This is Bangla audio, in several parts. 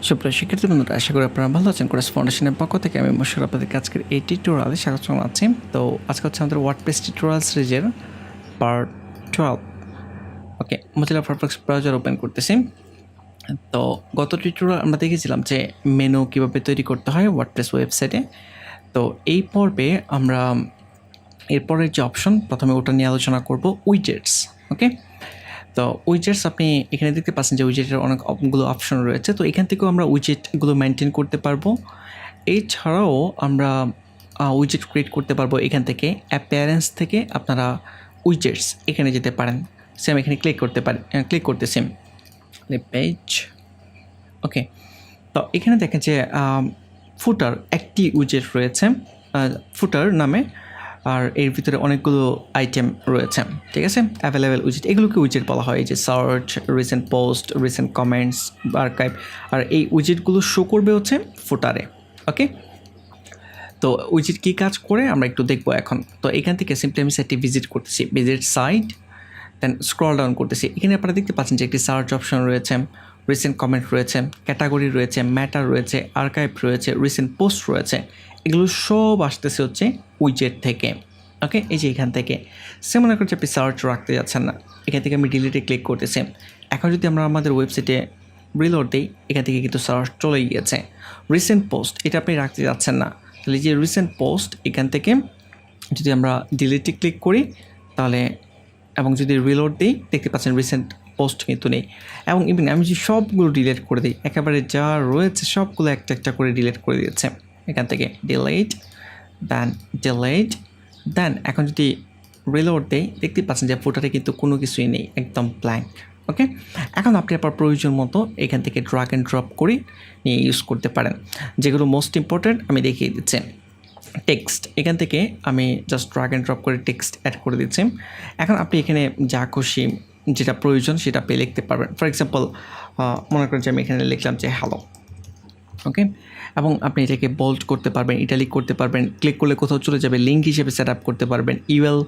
সুপ্রিয় শিক্ষার্থী বন্ধুরা, আশা করি আপনারা ভালো আছেন। কোর্স ফাউন্ডেশনের পক্ষ থেকে আমি মশিউর আপনাদেরকে আজকের এই টিউটোরিয়ালে স্বাগত জানাচ্ছি। তো আজকে হচ্ছে আমাদের ওয়ার্ডপ্রেস টিউটোরিয়াল সিরিজের পার্ট 12। ওকে, মোজিলা ফায়ারফক্স ব্রাউজার ওপেন করতেছি। তো গত টিউটোরিয়াল আমরা দেখেছিলাম যে মেনু কীভাবে তৈরি করতে হয় ওয়ার্ডপ্রেস ওয়েবসাইটে। তো এই পর্বে আমরা এরপরের যে অপশন, প্রথমে ওটা নিয়ে আলোচনা করব, উইজেটস। ওকে, তো উইজেটস আপনি এখানে দেখতে পাচ্ছেন যে উইজেটের অনেকগুলো অপশন রয়েছে। তো এখান থেকেও আমরা উইজেটগুলো মেনটেন করতে পারবো। এছাড়াও আমরা উইজেট ক্রিয়েট করতে পারবো এখান থেকে। অ্যাপিয়ারেন্স থেকে আপনারা উইজেটস এখানে যেতে পারেন। সেম এখানে ক্লিক করতেছি পেজ। ওকে, তো এখানে দেখেন যে ফুটার একটি উইজেট রয়েছে, ফুটার নামে, আর এর ভিতরে অনেকগুলো আইটেম রয়েছে। ঠিক আছে, অ্যাভেলেবেল উইজেট, এগুলোকে উইজেট বলা হয়। এই যে search, recent post, recent comments, archive, আর এই উইজেটগুলো শো করবে হচ্ছে ফুটারে। ওকে, তো উইজেট কী কাজ করে আমরা একটু দেখবো এখন। তো এখান থেকে সিম্পলি আমি সাইটটি ভিজিট করতেছি, ভিজিট সাইট, দেন স্ক্রল ডাউন করতেছি। এখানে আপনারা দেখতে পাচ্ছেন যে একটি সার্চ অপশন রয়েছে, রিসেন্ট কমেন্ট রয়েছে, ক্যাটাগরি রয়েছে, ম্যাটার রয়েছে, আর্কাইভ রয়েছে, রিসেন্ট পোস্ট রয়েছে। এগুলো সব আসতেছে হচ্ছে উইজেট থেকে। ওকে, এই যে এখান থেকে সে মনে করছে আপনি সার্চ রাখতে যাচ্ছেন না, এখান থেকে আমি ডিলিটে ক্লিক করতেছি। এখন যদি আমরা আমাদের ওয়েবসাইটে রিলোড দিই, এখান থেকে কিন্তু সার্চ চলে গিয়েছে। রিসেন্ট পোস্ট এটা আপনি রাখতে যাচ্ছেন না, তাহলে যে রিসেন্ট পোস্ট এখান থেকে যদি আমরা ডিলিটে ক্লিক করি তাহলে, এবং যদি রিলোড দিই, দেখতে পাচ্ছেন রিসেন্ট পোস্ট কিন্তু নেই। এবং ইভেন আমি যদি সবগুলো ডিলিট করে দিই, একেবারে যা রয়েছে সবগুলো একটা একটা করে ডিলিট করে দিয়েছে। এখান থেকে ডিলিট, দেন এখন যদি রিলোড দেই, দেখতে পাচ্ছেন যে ফুটারে কিন্তু কোনো কিছুই নেই, একদম ব্ল্যাঙ্ক। ওকে, এখন আপনি আপনার প্রয়োজন মতো এখান থেকে ড্রাগ অ্যান্ড ড্রপ করে নিয়ে ইউজ করতে পারেন। যেগুলো মোস্ট ইম্পর্ট্যান্ট আমি দেখিয়ে দিচ্ছি। টেক্সট, এখান থেকে আমি জাস্ট ড্রাগ অ্যান্ড ড্রপ করে টেক্সট অ্যাড করে দিচ্ছি। এখন আপনি এখানে যা খুশি, যেটা প্রয়োজন সেটা আপনি লিখতে পারবেন। ফর এক্সাম্পল, মনে করেন যে আমি এখানে লিখলাম যে হ্যালো। ওকে, এবং আপনি এটাকে বোল্ড করতে পারবেন, ইটালিক করতে পারবেন, ক্লিক করলে কোথাও চলে যাবে, লিঙ্ক হিসেবে সেট আপ করতে পারবেন। ইউএল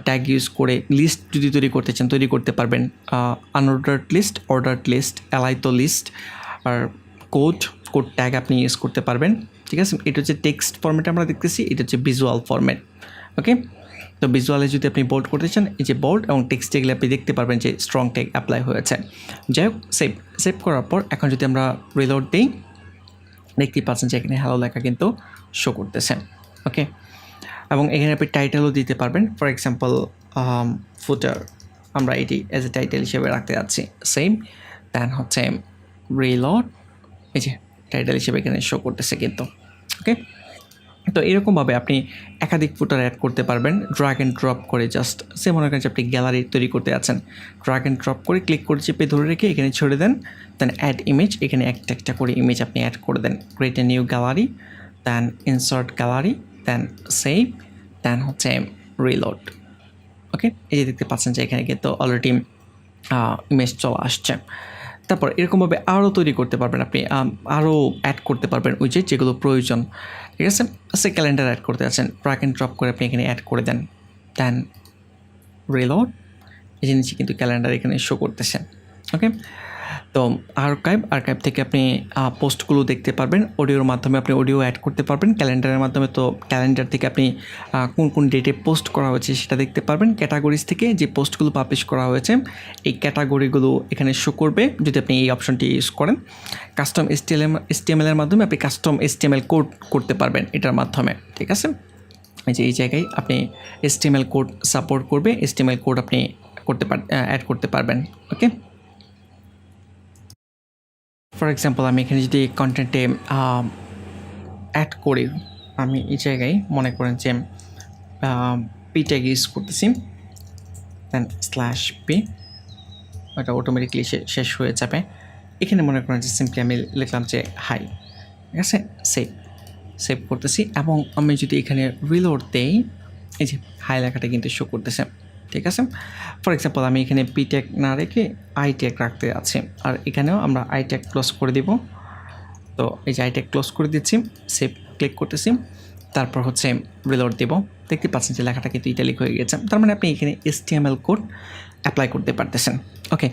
ট্যাগ ইউজ করে লিস্ট যদি তৈরি করতে চান তৈরি করতে পারবেন। আনঅর্ডার্ড লিস্ট, অর্ডার্ড লিস্ট, অ্যালাইতো লিস্ট, আর কোড ট্যাগ আপনি ইউজ করতে পারবেন। ঠিক আছে, এটা হচ্ছে টেক্সট ফরম্যাট আমরা দেখতেছি, এটা হচ্ছে ভিজুয়াল ফরম্যাট। ওকে, তো ভিজুয়ালে যদি আপনি বোল্ড করতে চান, এই যে বোল্ড এবং টেক্সট এগুলো আপনি দেখতে পারবেন যে স্ট্রং ট্যাগ অ্যাপ্লাই হয়েছে। যাই হোক, সেভ করার পর এখন যদি আমরা রিলোড দিই, দেখতেই পাচ্ছেন যে এখানে হ্যালো লেখা কিন্তু শো করতেছে। ওকে, এবং এখানে আপনি টাইটেলও দিতে পারবেন। ফর এক্সাম্পল ফুটার, আমরা এটি অ্যাজ এ টাইটেল হিসেবে রাখতে যাচ্ছি। সেম, দেন হচ্ছে রিলোড, এই যে টাইটেল হিসেবে এখানে শো করতেছে কিন্তু। ওকে, তো এরকমভাবে আপনি একাধিক ফুটার অ্যাড করতে পারবেন ড্রাগ অ্যান্ড ড্রপ করে। জাস্ট সে মনে করেন যে আপনি গ্যালারি তৈরি করতে যাচ্ছেন, ড্রাগ অ্যান্ড ড্রপ করে ক্লিক করে চেপে ধরে রেখে এখানে ছেড়ে দেন, দেন অ্যাড ইমেজ, এখানে একটা একটা করে ইমেজ আপনি অ্যাড করে দেন। Create a new gallery, then insert gallery, then save, then হচ্ছে রিলোড। ওকে, এই যে দেখতে পাচ্ছেন যে এখানে কিন্তু অলরেডি ইমেজ চলে আসছে। তারপর এরকমভাবে আরও তৈরি করতে পারবেন আপনি, আরও অ্যাড করতে পারবেন উইজেট যেগুলো প্রয়োজন। ঠিক আছে, সে ক্যালেন্ডার অ্যাড করতে আছেন, ড্রাগ অ্যান্ড ড্রপ করে আপনি এখানে অ্যাড করে দেন, দেন রিলোড, এই জিনিসই কিন্তু ক্যালেন্ডার এখানে শো করতেছে। ওকে, তো আর্কাইভ থেকে আপনি পোস্টগুলো দেখতে পারবেন। অডিওর মাধ্যমে আপনি অডিও অ্যাড করতে পারবেন। ক্যালেন্ডারের মাধ্যমে তো ক্যালেন্ডার থেকে আপনি কোন কোন ডেটে পোস্ট করা হয়েছে সেটা দেখতে পারবেন। ক্যাটাগরিজ থেকে যে পোস্টগুলো পাবলিশ করা হয়েছে এই ক্যাটাগরিগুলো এখানে শো করবে যদি আপনি এই অপশনটি ইউজ করেন। কাস্টম HTML-এর মাধ্যমে আপনি কাস্টম HTML কোড করতে পারবেন এটার মাধ্যমে। ঠিক আছে, এই যে এই জায়গায় আপনি HTML কোড সাপোর্ট করবে, HTML কোড আপনি অ্যাড করতে পারবেন। ওকে, ফর এক্সাম্পল আমি এখানে যদি কন্টেন্টে অ্যাড করি, আমি এই জায়গায় মনে করেন যে পি ট্যাগ ইউজ করতেছি, দেন /p, ওটা অটোমেটিকলি শেষ হয়ে যাবে। এখানে মনে করেন যে সিম্পলি আমি লিখলাম যে হাই। ঠিক আছে, সেভ করতেছি, এবং আমি যদি এখানে রিলোড দেই, এই যে হাই লেখাটা কিন্তু শো করতেছে। ঠিক আছে, ফর এক্সাম্পল আমি এখানে পি ট্যাগ না রেখে আই ট্যাগ রাখতে যাচ্ছি, আর এখানেও আমরা আই ট্যাগ ক্লোজ করে দিব। তো এই যে আই ট্যাগ ক্লোজ করে দিচ্ছি, সেভ ক্লিক করতেছি, তারপর হচ্ছে রিলোড দেব। দেখতে পাচ্ছেন যে লেখাটা কিন্তু ইটালিক হয়ে গেছে, তার মানে আপনি এখানে HTML কোড অ্যাপ্লাই করতে পারতেছেন। ওকে,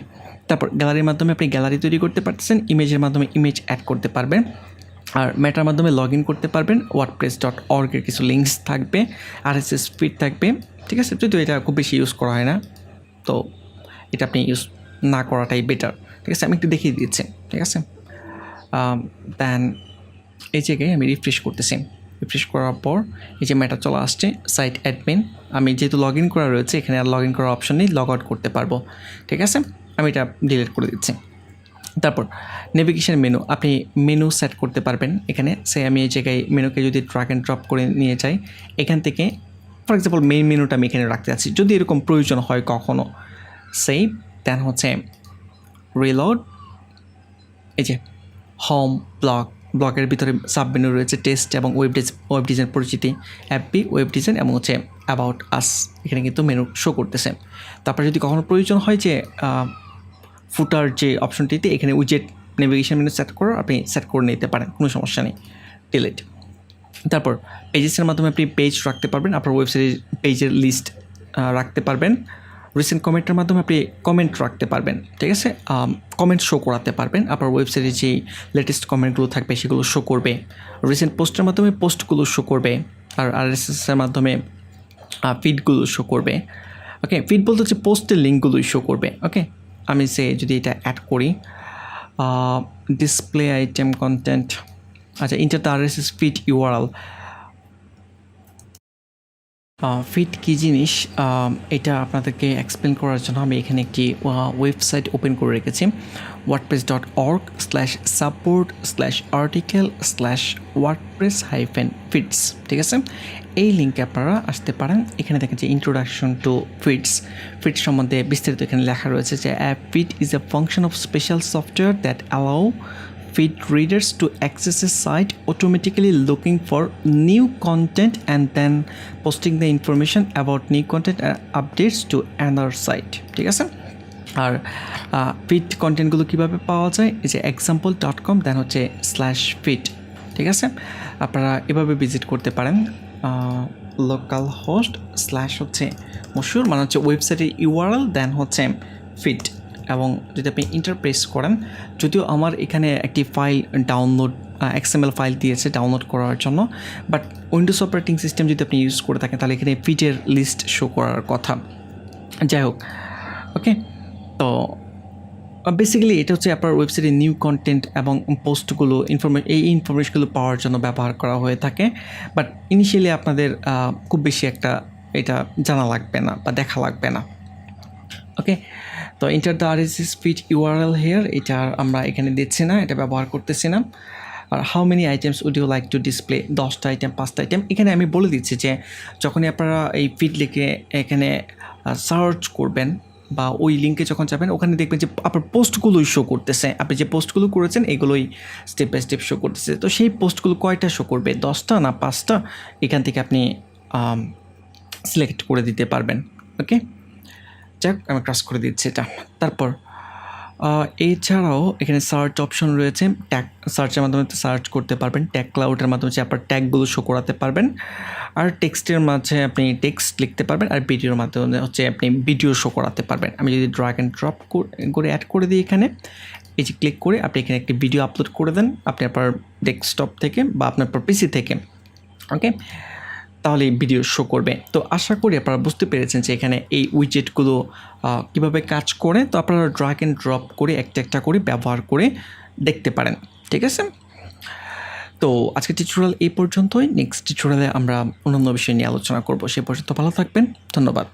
তারপর গ্যালারির মাধ্যমে আপনি গ্যালারি তৈরি করতে পারতেছেন, ইমেজের মাধ্যমে ইমেজ অ্যাড করতে পারবেন, আর মেটার মাধ্যমে লগ ইন করতে পারবেন। wordpress.org এর কিছু লিঙ্কস থাকবে, RSS ফিড থাকবে, ঠিক আছে। যদিও এটা খুব বেশি ইউজ করা হয় না, তো এটা আপনি ইউজ না করাটাই বেটার, ঠিক আছে। আমি একটু দেখিয়ে দিচ্ছি, ঠিক আছে। দেন এই জায়গায় আমি রিফ্রেশ করতেছি। রিফ্রেশ করার পর এই যে মেটা চলে আসছে, সাইট অ্যাডমিন। আমি যেহেতু লগ ইন করা রয়েছে, এখানে আর লগ ইন করার অপশন নেই, লগ আউট করতে পারবো, ঠিক আছে। আমি এটা ডিলিট করে দিচ্ছি। তারপর নেভিগেশন মেনু, আপনি মেনু সেট করতে পারবেন এখানে। আমি এই জায়গায় মেনুকে যদি ড্র্যাগ অ্যান্ড ড্রপ করে নিয়ে যাই, এখান থেকে ফর এক্সাম্পল মেইন মেনুটা আমি এখানে রাখতে চাচ্ছি, যদি এরকম প্রয়োজন হয় কখনো। দেন হচ্ছে রিলোড, এই যে হোম, ব্লগের ভিতরে সাব মেনু রয়েছে, টেস্ট এবং ওয়েব ডিজাইন পরিচিতি, অ্যাপি, ওয়েব ডিজাইন এবং হচ্ছে অ্যাবাউট আস, এখানে কিন্তু মেনু শো করতেছে। তারপরে যদি কখনো প্রয়োজন হয় যে ফুটার যে অপশনটিতে এখানে উইজেট নেভিগেশন মেনু সেট করার, আপনি সেট করে নিতে পারেন, কোনো সমস্যা নেই, ডিলিট। তারপর পেজেসের মাধ্যমে আপনি পেজ রাখতে পারবেন, আপনার ওয়েবসাইটের পেজের লিস্ট রাখতে পারবেন। রিসেন্ট কমেন্টের মাধ্যমে আপনি কমেন্ট রাখতে পারবেন, ঠিক আছে। কমেন্ট শো করাতে পারবেন, আপনার ওয়েবসাইটে যে লেটেস্ট কমেন্টগুলো থাকবে সেগুলো শো করবে। রিসেন্ট পোস্টের মাধ্যমে পোস্টগুলো শো করবে, আর RSS-এর মাধ্যমে ফিডগুলো শো করবে। ওকে, ফিড বলতে হচ্ছে পোস্টের লিঙ্কগুলোই শো করবে। ওকে, আমি যদি এটা অ্যাড করি, ডিসপ্লে আইটেম কন্টেন্ট, আচ্ছা, enter the RSS feed URL। Feed কী জিনিস এটা আপনাদেরকে এক্সপ্লেন করার জন্য আমি এখানে একটি ওয়েবসাইট ওপেন করে রেখেছি, wordpress.org/article/wordpress-feeds, ঠিক আছে। এই লিঙ্কে আপনারা আসতে পারেন। এখানে দেখেন যে ইন্ট্রোডাকশন টু ফিডস সম্বন্ধে বিস্তারিত এখানে লেখা রয়েছে যে feed is a function of special software that allow feed readers to access a site automatically looking for new content and then posting the information about new content and updates to another site, ঠিক আছে। আর ফিড কন্টেন্টগুলো কীভাবে পাওয়া যায়, এই যে example.com দেন হচ্ছে /feed, ঠিক আছে। আপনারা এভাবে ভিজিট করতে পারেন, লোকাল হোস্ট / হচ্ছে মশিউর, মানে হচ্ছে ওয়েবসাইটের URL দেন হচ্ছে ফিড। এবং যদি আপনি ইন্টারপ্রেস করেন, যদিও আমার এখানে একটি ফাইল ডাউনলোড XML ফাইল দিয়েছে ডাউনলোড করার জন্য, বাট উইন্ডোজ অপারেটিং সিস্টেম যদি আপনি ইউজ করে থাকেন তাহলে এখানে ফিডের লিস্ট শো করার কথা। যাই হোক, ওকে, তো বেসিক্যালি এটা হচ্ছে আপনার ওয়েবসাইটে নিউ কন্টেন্ট এবং পোস্টগুলো এই ইনফরমেশনগুলো পাওয়ার জন্য ব্যবহার করা হয়ে থাকে। বাট ইনিশিয়ালি আপনাদের খুব বেশি একটা এটা জানা লাগবে না বা দেখা লাগবে না। ওকে, তো enter the RSS feed URL here, এটা আমরা এখানে দিচ্ছি না, এটা ব্যবহার করতেছি না। আর how many items would you like to display, 10টা আইটেম, 5টা আইটেম। এখানে আমি বলে দিচ্ছি যে যখনই আপনারা এই ফিড লিখে এখানে সার্চ করবেন বা ওই লিঙ্কে যখন যাবেন, ওখানে দেখবেন যে আপনার পোস্টগুলোই শো করতেছে, আপনি যে পোস্টগুলো করেছেন এগুলোই স্টেপ বাই স্টেপ শো করতেছে। তো সেই পোস্টগুলো কয়টা শো করবে, 10টা না 5টা, এখান থেকে আপনি সিলেক্ট করে দিতে পারবেন। ওকে, যাক, আমি ক্রস করে দিচ্ছি এটা। তারপর এছাড়াও এখানে সার্চ অপশন রয়েছে, ট্যাগ সার্চের মাধ্যমে সার্চ করতে পারবেন, ট্যাগ ক্লাউডের মাধ্যমে আপনার ট্যাগগুলো শো করাতে পারবেন, আর টেক্সটের মাঝে আপনি টেক্সট লিখতে পারবেন, আর ভিডিওর মাধ্যমে হচ্ছে আপনি ভিডিও শো করাতে পারবেন। আমি যদি ড্র্যাগ অ্যান্ড ড্রপ করে অ্যাড করে দিই এখানে, এই যে ক্লিক করে আপনি এখানে একটি ভিডিও আপলোড করে দেন আপনি আপনার ডেস্কটপ থেকে বা আপনার পিসি থেকে, ওকে, তাহলে এই ভিডিও শো করবে। তো আশা করি আপনারা বুঝতে পেরেছেন যে এখানে এই উইজেটগুলো কীভাবে কাজ করে। তো আপনারা ড্র্যাগ অ্যান্ড ড্রপ করে একটা করে ব্যবহার করে দেখতে পারেন, ঠিক আছে। তো আজকের টিউটোরিয়াল এই পর্যন্তই। নেক্সট টিউটোরিয়ালে আমরা অন্যান্য বিষয় নিয়ে আলোচনা করব। সে পর্যন্ত ভালো থাকবেন, ধন্যবাদ।